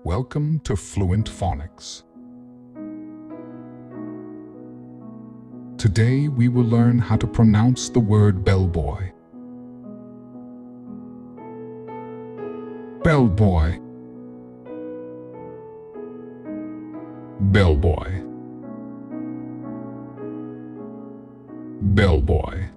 Welcome to Fluent Phonics. Today we will learn how to pronounce the word bellboy. Bellboy. Bellboy. Bellboy.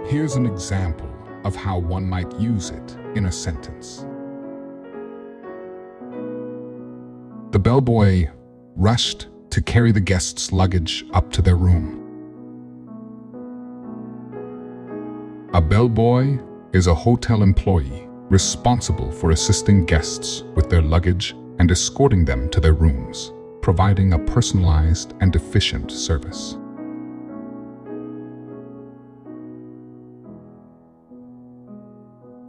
Here's an example of how one might use it in a sentence. The bellboy rushed to carry the guests' luggage up to their room. A bellboy is a hotel employee responsible for assisting guests with their luggage and escorting them to their rooms, providing a personalized and efficient service.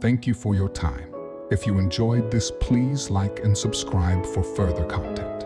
Thank you for your time. If you enjoyed this, please like and subscribe for further content.